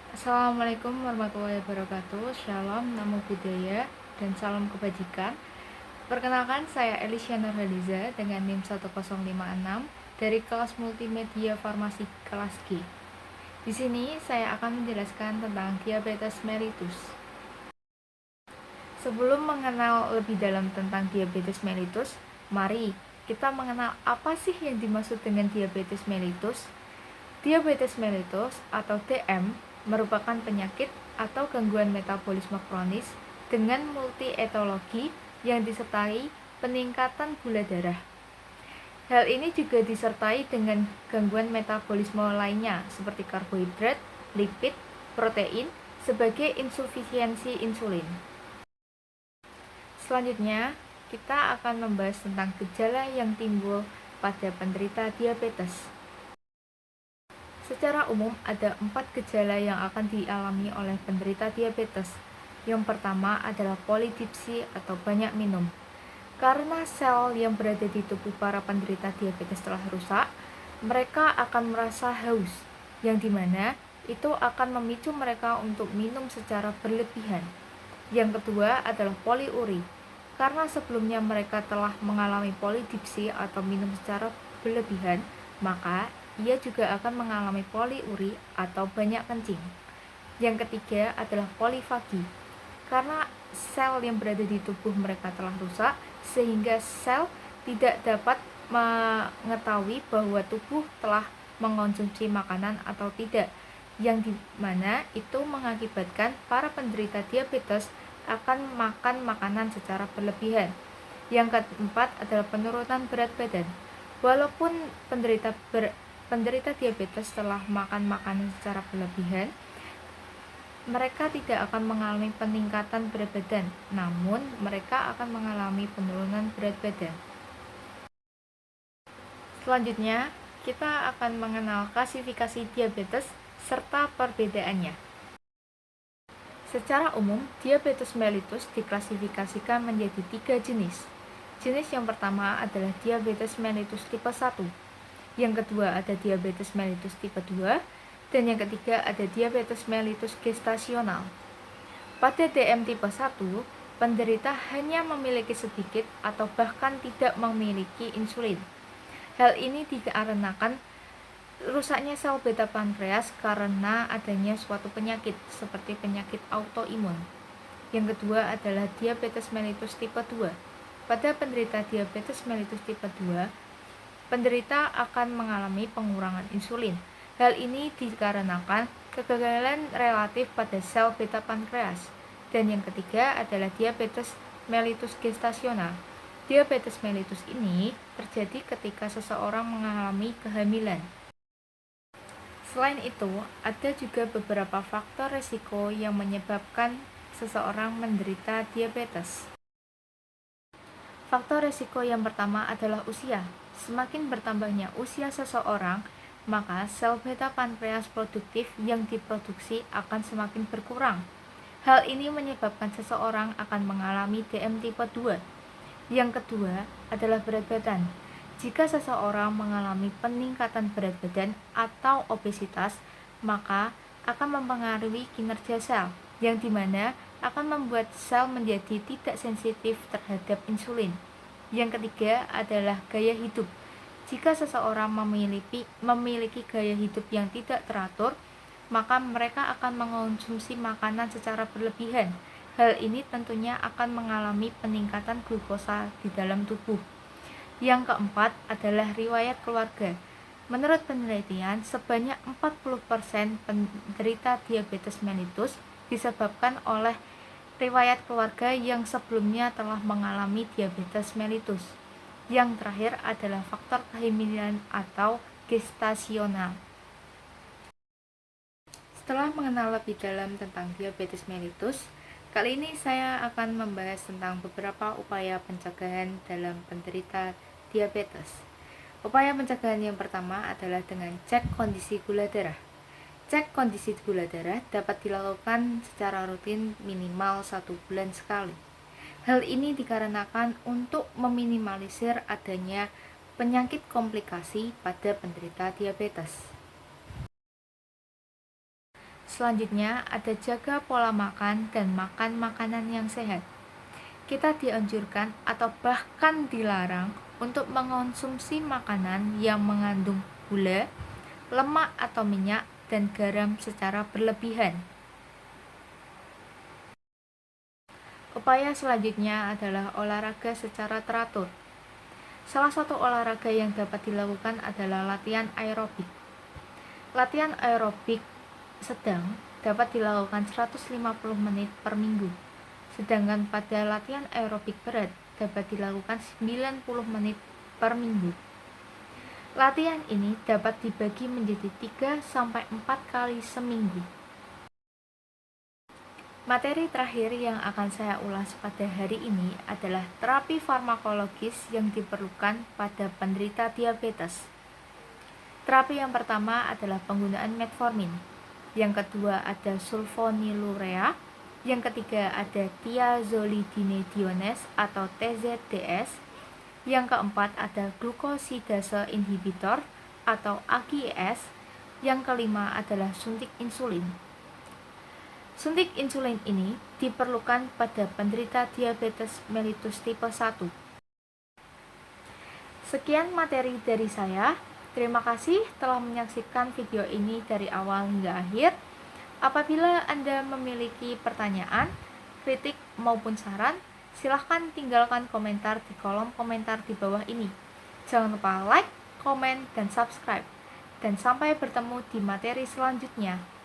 Assalamualaikum warahmatullahi wabarakatuh. Shalom, namo buddhaya, dan salam kebajikan. Perkenalkan, saya Elisha Nurhaliza dengan NIM 1056 dari kelas multimedia farmasi kelas G. Di sini saya akan menjelaskan tentang diabetes mellitus. Sebelum mengenal lebih dalam tentang diabetes mellitus, mari kita mengenal apa sih yang dimaksud dengan diabetes mellitus. Diabetes mellitus atau DM merupakan penyakit atau gangguan metabolisme kronis dengan multi-etiologi yang disertai peningkatan gula darah. Hal ini juga disertai dengan gangguan metabolisme lainnya seperti karbohidrat, lipid, protein sebagai insufisiensi insulin. Selanjutnya, kita akan membahas tentang gejala yang timbul pada penderita diabetes. Secara umum, ada 4 gejala yang akan dialami oleh penderita diabetes. Yang pertama adalah polidipsi atau banyak minum. Karena sel yang berada di tubuh para penderita diabetes telah rusak, mereka akan merasa haus, yang dimana itu akan memicu mereka untuk minum secara berlebihan. Yang kedua adalah poliuri. Karena sebelumnya mereka telah mengalami polidipsi atau minum secara berlebihan, maka ia juga akan mengalami poliuri atau banyak kencing. Yang ketiga adalah polifagi. Karena sel yang berada di tubuh mereka telah rusak, sehingga sel tidak dapat mengetahui bahwa tubuh telah mengonsumsi makanan atau tidak, yang dimana itu mengakibatkan para penderita diabetes akan makan makanan secara berlebihan. Yang keempat adalah penurunan berat badan. Walaupun penderita diabetes telah makan makanan secara berlebihan, mereka tidak akan mengalami peningkatan berat badan, namun mereka akan mengalami penurunan berat badan. Selanjutnya, kita akan mengenal klasifikasi diabetes serta perbedaannya. Secara umum, diabetes mellitus diklasifikasikan menjadi 3 jenis. Jenis yang pertama adalah diabetes mellitus tipe 1. Yang kedua ada diabetes mellitus tipe 2, dan yang ketiga ada diabetes mellitus gestasional. Pada DM tipe 1, penderita hanya memiliki sedikit atau bahkan tidak memiliki insulin. Hal ini dikarenakan rusaknya sel beta pankreas karena adanya suatu penyakit seperti penyakit autoimun. Yang kedua adalah diabetes mellitus tipe 2. Pada penderita diabetes mellitus tipe 2, penderita akan mengalami pengurangan insulin. Hal ini dikarenakan kegagalan relatif pada sel beta pankreas. Dan yang ketiga adalah diabetes mellitus gestasional. Diabetes mellitus ini terjadi ketika seseorang mengalami kehamilan. Selain itu, ada juga beberapa faktor risiko yang menyebabkan seseorang menderita diabetes. Faktor risiko yang pertama adalah usia. Semakin bertambahnya usia seseorang, maka sel beta pankreas produktif yang diproduksi akan semakin berkurang. Hal ini menyebabkan seseorang akan mengalami DM tipe 2. Yang kedua adalah berat badan. Jika seseorang mengalami peningkatan berat badan atau obesitas, maka akan mempengaruhi kinerja sel, yang dimana akan membuat sel menjadi tidak sensitif terhadap insulin. Yang ketiga adalah gaya hidup. Jika seseorang memiliki gaya hidup yang tidak teratur, maka mereka akan mengonsumsi makanan secara berlebihan. Hal ini tentunya akan mengalami peningkatan glukosa di dalam tubuh. Yang keempat adalah riwayat keluarga. Menurut penelitian, sebanyak 40% penderita diabetes mellitus disebabkan oleh riwayat keluarga yang sebelumnya telah mengalami diabetes mellitus. Yang terakhir adalah faktor kehamilan atau gestasional. Setelah mengenal lebih dalam tentang diabetes mellitus, kali ini saya akan membahas tentang beberapa upaya pencegahan dalam penderita diabetes. Upaya pencegahan yang pertama adalah dengan cek kondisi gula darah. Cek kondisi gula darah dapat dilakukan secara rutin minimal 1 bulan sekali. Hal ini dikarenakan untuk meminimalisir adanya penyakit komplikasi pada penderita diabetes. Selanjutnya ada jaga pola makan dan makan makanan yang sehat. Kita dianjurkan atau bahkan dilarang untuk mengonsumsi makanan yang mengandung gula, lemak atau minyak, dan garam secara berlebihan. Upaya selanjutnya adalah olahraga secara teratur. Salah satu olahraga yang dapat dilakukan adalah latihan aerobik. Latihan aerobik sedang dapat dilakukan 150 menit per minggu. Sedangkan pada latihan aerobik berat dapat dilakukan 90 menit per minggu. Latihan ini dapat dibagi menjadi 3-4 kali seminggu. Materi terakhir yang akan saya ulas pada hari ini adalah terapi farmakologis yang diperlukan pada penderita diabetes. Terapi yang pertama adalah penggunaan metformin. Yang kedua ada sulfonylurea. Yang ketiga ada thiazolidinediones atau TZDS. Yang keempat ada glukosidase inhibitor atau AGS. Yang kelima adalah suntik insulin. Suntik insulin ini diperlukan pada penderita diabetes mellitus tipe 1. Sekian materi dari saya. Terima kasih telah menyaksikan video ini dari awal hingga akhir. Apabila Anda memiliki pertanyaan, kritik maupun saran, silahkan tinggalkan komentar di kolom komentar di bawah ini. Jangan lupa like, komen, dan subscribe. Dan sampai bertemu di materi selanjutnya.